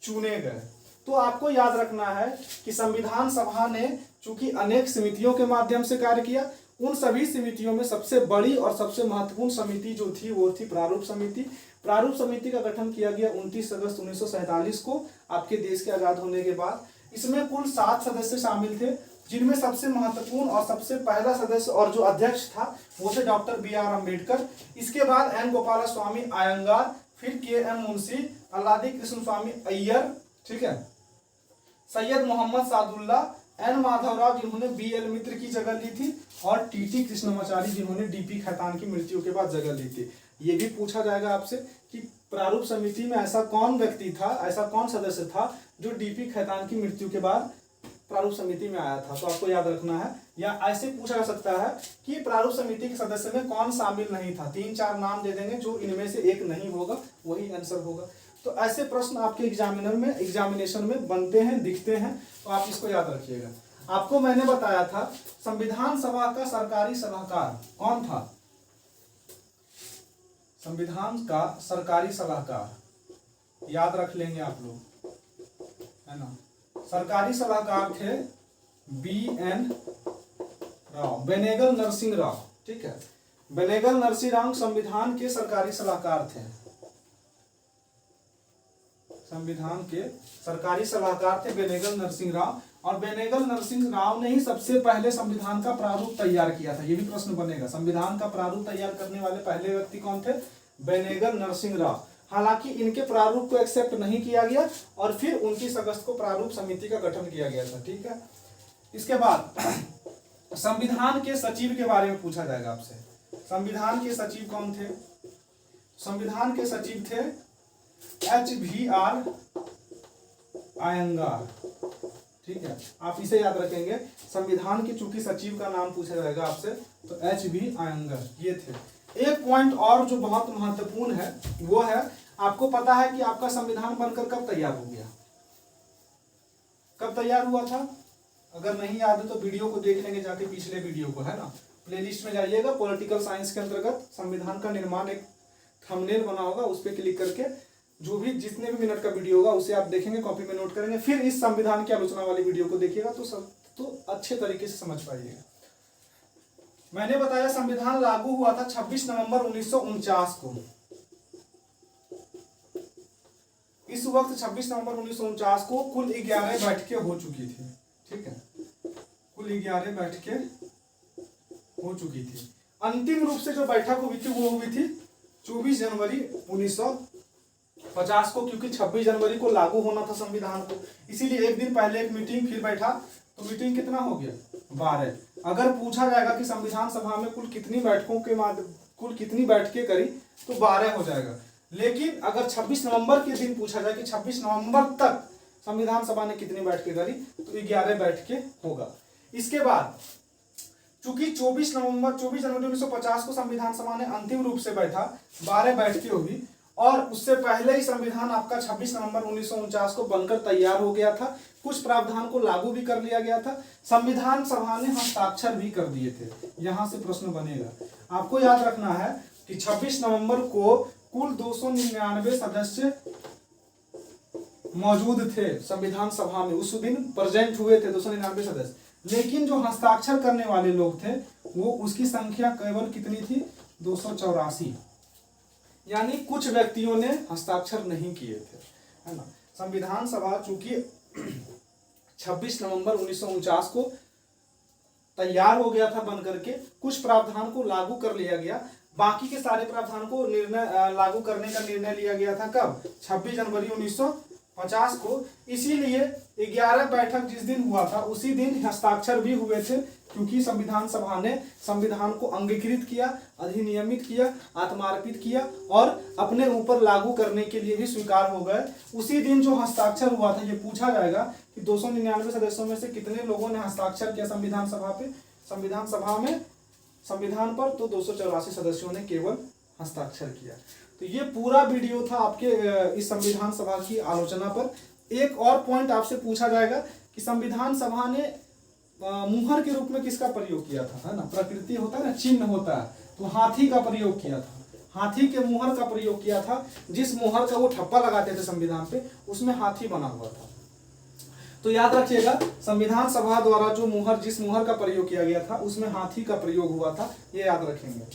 चुने गए। तो आपको याद रखना है कि संविधान सभा ने चूंकि अनेक समितियों के माध्यम से कार्य किया, उन सभी समितियों में सबसे बड़ी और सबसे महत्वपूर्ण समिति जो थी वो थी प्रारूप समिति। प्रारूप समिति का गठन किया गया 29 अगस्त 1947 को, आपके देश के आजाद होने के बाद। इसमें कुल 7 सदस्य शामिल थे, जिनमें सबसे महत्वपूर्ण और सबसे पहला सदस्य और जो अध्यक्ष था वो थे डॉक्टर BR अम्बेडकर। इसके बाद N गोपालस्वामी अयंगार, फिर KM मुंशी, अल्लादी कृष्ण स्वामी अय्यर, ठीक है, सैयद मोहम्मद सादुल्ला, N माधवराव जिन्होंने BL मित्र की जगह ली थी, और TT कृष्णमाचारी जिन्होंने डीपी खैतान की मृत्यु के बाद जगह ली थी। ये भी पूछा जाएगा आपसे कि प्रारूप समिति में ऐसा कौन व्यक्ति था, ऐसा कौन सदस्य था जो डीपी खैतान की मृत्यु के बाद प्रारूप समिति में आया था। तो आपको याद रखना है, या ऐसे पूछा जा सकता है कि प्रारूप समिति के सदस्य में कौन शामिल नहीं था। 3-4 नाम दे देंगे, जो इनमें से एक नहीं होगा वही आंसर होगा। तो ऐसे प्रश्न आपके एग्जामिनेशन में बनते हैं, दिखते हैं, तो आप इसको याद रखिएगा। आपको मैंने बताया था संविधान सभा का सरकारी सलाहकार कौन था? संविधान का सरकारी सलाहकार याद रख लेंगे आप लोग, है ना। सरकारी सलाहकार थे BN राव, बेनेगल नरसिंह राव, ठीक है। बेनेगल नरसिंह राव संविधान के सरकारी सलाहकार थे, संविधान के सरकारी सलाहकार थे बेनेगल नरसिंह राव। और बेनेगल नरसिंह राव ने ही सबसे पहले संविधान का प्रारूप तैयार किया था। ये भी प्रश्न बनेगा, संविधान का प्रारूप तैयार करने वाले पहले व्यक्ति कौन थे? बेनेगल नरसिंह राव। हालांकि इनके प्रारूप को एक्सेप्ट नहीं किया गया और फिर 29 अगस्त को प्रारूप समिति का गठन किया गया था, ठीक है। इसके बाद संविधान के सचिव के बारे में पूछा जाएगा आपसे। संविधान के सचिव कौन थे? संविधान के सचिव थे HVR अयंगार, ठीक है। आप इसे याद रखेंगे, संविधान के चूंकि सचिव का नाम पूछा जाएगा आपसे, तो HV अयंगार ये थे। एक पॉइंट और जो बहुत महत्वपूर्ण है वो है, आपको पता है कि आपका संविधान बनकर कब तैयार हो गया? कब तैयार हुआ था? अगर नहीं याद है तो वीडियो को देख लेंगे जाके, पिछले वीडियो को, है ना। प्लेलिस्ट में जाइएगा, पॉलिटिकल साइंस के अंतर्गत संविधान का निर्माण एक थंबनेल बना होगा, उस पर क्लिक करके जो भी जितने भी मिनट का वीडियो होगा उसे आप देखेंगे, कॉपी में नोट करेंगे, फिर इस संविधान की आलोचना वाली वीडियो को देखिएगा तो अच्छे तरीके से समझ पाइएगा। मैंने बताया संविधान लागू हुआ था 26 नवंबर 1949 को। इस वक्त 26 नवंबर 1949 को कुल 11 बैठकें हो चुकी थी, ठीक है। कुल 11 बैठकें हो चुकी थी। अंतिम रूप से जो बैठक हुई थी वो हुई थी 24 जनवरी 1950 को, क्योंकि 26 जनवरी को लागू होना था संविधान को, इसीलिए एक दिन पहले एक मीटिंग फिर बैठा, तो मीटिंग कितना हो गया? 12। अगर पूछा जाएगा कि संविधान सभा में कुल कितनी बैठकें करी, तो 12 हो जाएगा। लेकिन अगर 26 नवंबर के दिन पूछा जाए कि 26 नवंबर तक संविधान सभा ने कितनी बैठकें करी, तो 11 बैठकें होगा। इसके बाद चूंकि 24 जनवरी 1950 को संविधान सभा ने अंतिम रूप से बैठा, 12 बैठकें होगी, और उससे पहले ही संविधान आपका 26 नवंबर 1949 को बनकर तैयार हो गया था। कुछ प्रावधान को लागू भी कर लिया गया था, संविधान सभा ने हस्ताक्षर भी कर दिए थे। यहां से प्रश्न बनेगा। आपको याद रखना है कि 26 नवंबर को कुल 299 सदस्य मौजूद थे संविधान सभा में, उस दिन प्रेजेंट हुए थे 299 सदस्य। लेकिन जो हस्ताक्षर करने वाले लोग थे वो उसकी संख्या केवल कितनी थी? 284, यानी कुछ व्यक्तियों ने हस्ताक्षर नहीं किए थे, है ना। संविधान सभा चूंकि 26 नवंबर 1949 को तैयार हो गया था बन करके, कुछ प्रावधान को लागू कर लिया गया, बाकी के सारे प्रावधान को लागू करने का निर्णय लिया गया था कब? 26 जनवरी 1950 को। इसीलिए 11 बैठक जिस दिन हुआ था उसी दिन हस्ताक्षर भी हुए थे, क्योंकि संविधान सभा ने संविधान को अंगीकृत किया, अधिनियमित किया, आत्मार्पित किया और अपने ऊपर लागू करने के लिए भी स्वीकार हो गए। उसी दिन जो हस्ताक्षर हुआ था, ये पूछा जाएगा कि 299 सदस्यों में से कितने लोगों ने हस्ताक्षर किया संविधान सभा में संविधान पर, तो 284 सदस्यों ने केवल हस्ताक्षर किया। तो ये पूरा वीडियो था आपके इस संविधान सभा की आलोचना पर। एक और पॉइंट आपसे पूछा जाएगा कि संविधान सभा ने मुहर के रूप में किसका प्रयोग किया था, है ना, प्रकृति होता है ना, चिन्ह होता है, तो हाथी का प्रयोग किया था, हाथी के मुहर का प्रयोग किया था। जिस मुहर का वो ठप्पा लगाते थे संविधान पे, उसमें हाथी बना हुआ था। तो याद रखिएगा, संविधान सभा द्वारा जो मुहर, जिस मुहर का प्रयोग किया गया था उसमें हाथी का प्रयोग हुआ था, ये याद रखेंगे।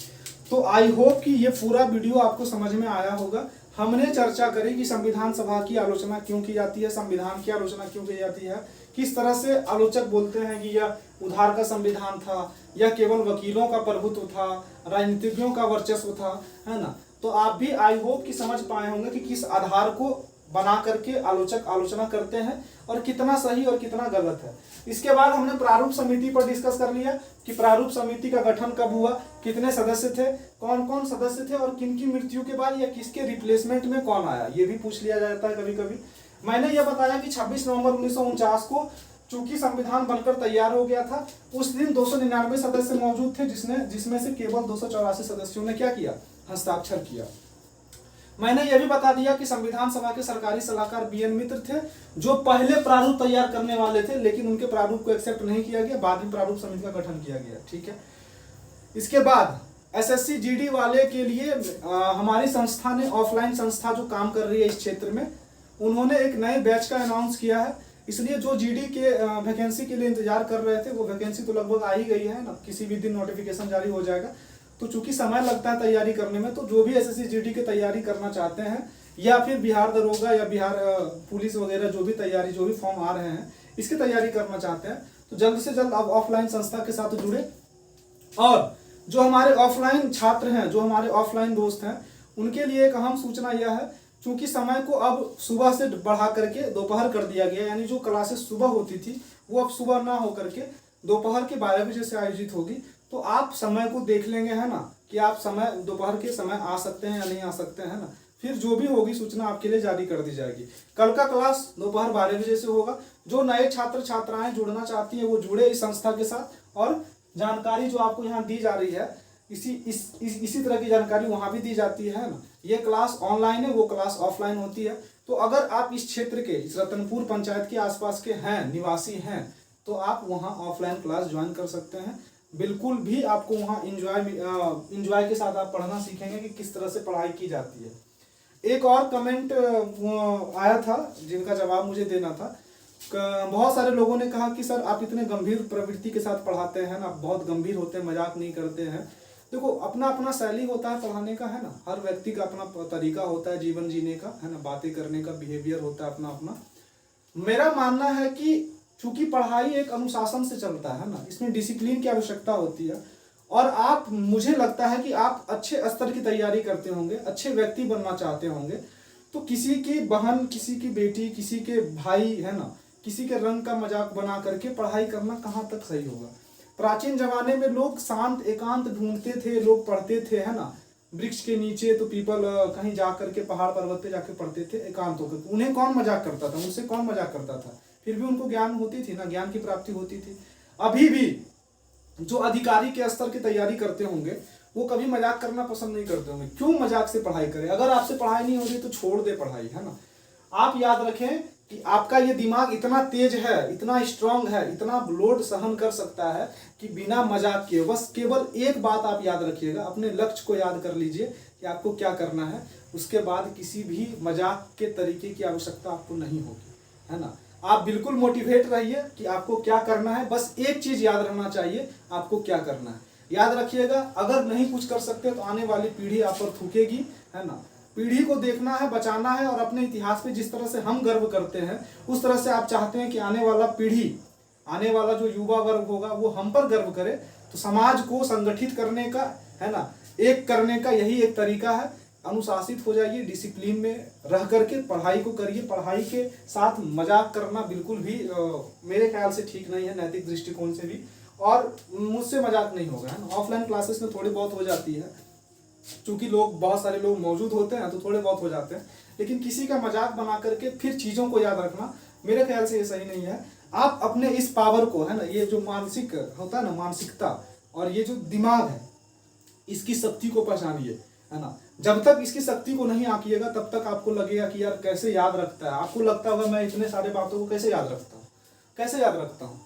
तो आई होप कि ये पूरा वीडियो आपको समझ में आया होगा। हमने चर्चा करी कि संविधान सभा की आलोचना क्यों की जाती है, संविधान की आलोचना क्यों की जाती है, किस तरह से आलोचक बोलते हैं कि यह उधार का संविधान था, या केवल वकीलों का प्रभुत्व था, राजनीतिज्ञों का वर्चस्व था, है ना। तो आप भी आई होप कि समझ पाए होंगे कि किस आधार को बना करके आलोचक आलोचना करते हैं और कितना सही और कितना गलत है। इसके बाद हमने प्रारूप समिति पर डिस्कस कर लिया कि प्रारूप समिति का गठन कब हुआ, कितने सदस्य थे, कौन कौन सदस्य थे और किन की मृत्यु के बाद या किसके रिप्लेसमेंट में कौन आया, ये भी पूछ लिया जाता है कभी कभी। मैंने यह बताया कि 26 नवंबर 1949 को चूंकि संविधान बनकर तैयार हो गया था, उस दिन 299 सदस्य मौजूद थे, जिसमें से केवल 284 सदस्यों ने क्या किया, हस्ताक्षर किया। मैंने यह भी बता दिया कि संविधान सभा के सरकारी सलाहकार बीएन मित्र थे, जो पहले प्रारूप तैयार करने वाले थे, लेकिन उनके प्रारूप को एक्सेप्ट नहीं किया गया, बाद में प्रारूप समिति का गठन किया गया। ठीक है, इसके बाद एसएससी जीडी वाले के लिए हमारी संस्था ने, ऑफलाइन संस्था जो काम कर रही है इस क्षेत्र में, उन्होंने एक नए बैच का अनाउंस किया है। इसलिए जो जीडी के वैकेंसी के लिए इंतजार कर रहे थे, वो वैकेंसी तो लगभग आ ही गई है ना, किसी भी दिन नोटिफिकेशन जारी हो जाएगा। तो चूंकि समय लगता है तैयारी करने में, तो जो भी एसएससी जीडी की तैयारी करना चाहते हैं, या फिर बिहार दरोगा या बिहार पुलिस वगैरह जो भी तैयारी, जो भी फॉर्म आ रहे हैं, इसकी तैयारी करना चाहते हैं, तो जल्द से जल्द आप ऑफलाइन संस्था के साथ जुड़े। और जो हमारे ऑफलाइन छात्र हैं, जो हमारे ऑफलाइन दोस्त हैं, उनके लिए एक अहम सूचना यह है, चूंकि समय को अब सुबह से बढ़ा करके दोपहर कर दिया गया, यानी जो क्लासेस सुबह होती थी वो अब सुबह ना हो करके दोपहर के 12 बजे से आयोजित होगी। तो आप समय को देख लेंगे, है ना, कि आप समय दोपहर के समय आ सकते हैं या नहीं आ सकते हैं ना। फिर जो भी होगी सूचना आपके लिए जारी कर दी जाएगी। कल का क्लास दोपहर 12 बजे से होगा। जो नए छात्र छात्राएं जुड़ना चाहती हैं वो जुड़े इस संस्था के साथ, और जानकारी जो आपको यहाँ दी जा रही है, इसी तरह की जानकारी वहाँ भी दी जाती है ना। ये क्लास ऑनलाइन है, वो क्लास ऑफलाइन होती है। तो अगर आप इस क्षेत्र के, इस रतनपुर पंचायत के आसपास के हैं, निवासी हैं, तो आप वहाँ ऑफलाइन क्लास ज्वाइन कर सकते हैं। बिल्कुल भी आपको वहाँ इंजॉय के साथ आप पढ़ना सीखेंगे कि किस तरह से पढ़ाई की जाती है। एक और कमेंट आया था जिनका जवाब मुझे देना था। बहुत सारे लोगों ने कहा कि सर आप इतने गंभीर प्रवृत्ति के साथ पढ़ाते हैं ना, बहुत गंभीर होते हैं, मजाक नहीं करते हैं। देखो, अपना अपना शैली होता है पढ़ाने का, है ना, हर व्यक्ति का अपना तरीका होता है जीवन जीने का, है ना, बातें करने का, बिहेवियर होता है अपना अपना। मेरा मानना है कि चूंकि पढ़ाई एक अनुशासन से चलता है ना, इसमें डिसिप्लिन की आवश्यकता होती है, और आप, मुझे लगता है कि आप अच्छे स्तर की तैयारी करते होंगे, अच्छे व्यक्ति बनना चाहते होंगे, तो किसी की बहन, किसी की बेटी, किसी के भाई, है ना, किसी के रंग का मजाक बना करके पढ़ाई करना कहाँ तक सही होगा। प्राचीन जमाने में लोग शांत एकांत ढूंढते थे, लोग पढ़ते थे, है ना, वृक्ष के नीचे, तो पीपल कहीं जा करके, पहाड़ पर्वत पे जाके पढ़ते थे एकांत होकर। उन्हें कौन मजाक करता था, उनसे कौन मजाक करता था, फिर भी उनको ज्ञान होती थी ना, ज्ञान की प्राप्ति होती थी। अभी भी जो अधिकारी के स्तर की तैयारी करते होंगे वो कभी मजाक करना पसंद नहीं करते होंगे। क्यों मजाक से पढ़ाई करें? अगर आपसे पढ़ाई नहीं हो रही तो छोड़ दे पढ़ाई, है ना। आप याद रखें कि आपका ये दिमाग इतना तेज है, इतना स्ट्रांग है, इतना लोड सहन कर सकता है कि बिना मजाक किए, बस केवल एक बात आप याद रखिएगा, अपने लक्ष्य को याद कर लीजिए कि आपको क्या करना है। उसके बाद किसी भी मजाक के तरीके की आवश्यकता आपको नहीं होगी, है ना। आप बिल्कुल मोटिवेट रहिए कि आपको क्या करना है। बस एक चीज याद रखना चाहिए, आपको क्या करना है। याद रखिएगा, अगर नहीं कुछ कर सकते तो आने वाली पीढ़ी आप पर थूकेगी, है ना। पीढ़ी को देखना है, बचाना है, और अपने इतिहास पे जिस तरह से हम गर्व करते हैं उस तरह से आप चाहते हैं कि आने वाला पीढ़ी, आने वाला जो युवा वर्ग होगा वो हम पर गर्व करे। तो समाज को संगठित करने का, है ना, एक करने का यही एक तरीका है। अनुशासित हो जाइए, डिसिप्लिन में रह करके पढ़ाई को करिए। पढ़ाई के साथ मजाक करना बिल्कुल भी मेरे ख्याल से ठीक नहीं है, नैतिक दृष्टिकोण से भी, और मुझसे मजाक नहीं होगा, है ना। ऑफलाइन क्लासेस में थोड़ी बहुत हो जाती है, चूंकि लोग, बहुत सारे लोग मौजूद होते हैं तो थोड़े बहुत हो जाते हैं, लेकिन किसी का मजाक बना करके फिर चीज़ों को याद रखना मेरे ख्याल से ये सही नहीं है। आप अपने इस पावर को, है ना, ये जो मानसिक होता है ना, मानसिकता, और ये जो दिमाग है, इसकी शक्ति को पहचानिए, है ना। जब तक इसकी शक्ति को नहीं आंकिएगा तब तक आपको लगेगा कि यार कैसे याद रखता है। आपको लगता होगा मैं इतने सारे बातों को कैसे याद रखता हूँ। कैसे याद रखता हूँ?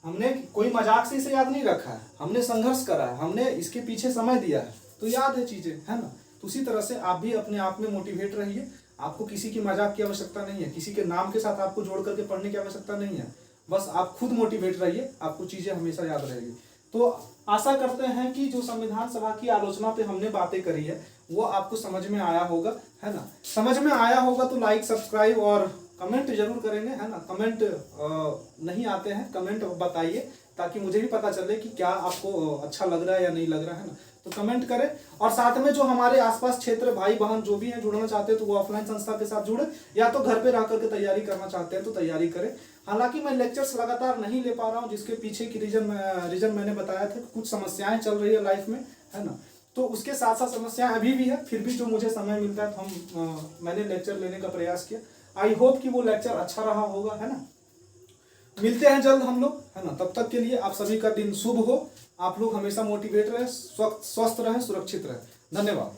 हमने कोई मजाक से इसे याद नहीं रखा है, हमने संघर्ष करा है, हमने इसके पीछे समय दिया है, तो याद है चीजें, है ना। तो उसी तरह से आप भी अपने आप में मोटिवेट रहिए। आपको किसी की मजाक की आवश्यकता नहीं है, किसी के नाम के साथ आपको जोड़ करके पढ़ने की आवश्यकता नहीं है। बस आप खुद मोटिवेट रहिए, आपको चीजें हमेशा याद रहेगी। तो आशा करते हैं कि जो संविधान सभा की आलोचना पे हमने बातें करी है वो आपको समझ में आया होगा, है ना। समझ में आया होगा तो लाइक, सब्सक्राइब और कमेंट जरूर करेंगे, है ना। कमेंट नहीं आते हैं, कमेंट बताइए ताकि मुझे भी पता चले कि क्या आपको अच्छा लग रहा है या नहीं लग रहा है ना। तो कमेंट करें और साथ में जो हमारे आसपास क्षेत्र भाई बहन जो भी हैं जुड़ना चाहते हैं तो वो ऑफलाइन संस्था के साथ जुड़े, या तो घर पे रह करके तैयारी करना चाहते हैं तो तैयारी करें। हालांकि मैं लेक्चर्स लगातार नहीं ले पा रहा हूँ, जिसके पीछे की रीजन मैंने बताया था, कुछ समस्याएं चल रही है लाइफ में, है ना। तो उसके साथ साथ समस्याएं अभी भी है, फिर भी जो मुझे समय मिलता है तो मैंने लेक्चर लेने का प्रयास किया। आई होप कि वो लेक्चर अच्छा रहा होगा, है ना। मिलते हैं जल्द हम लोग, है ना। तब तक के लिए आप सभी का दिन शुभ हो। आप लोग हमेशा मोटिवेट रहे, स्वस्थ रहे, सुरक्षित रहे। धन्यवाद।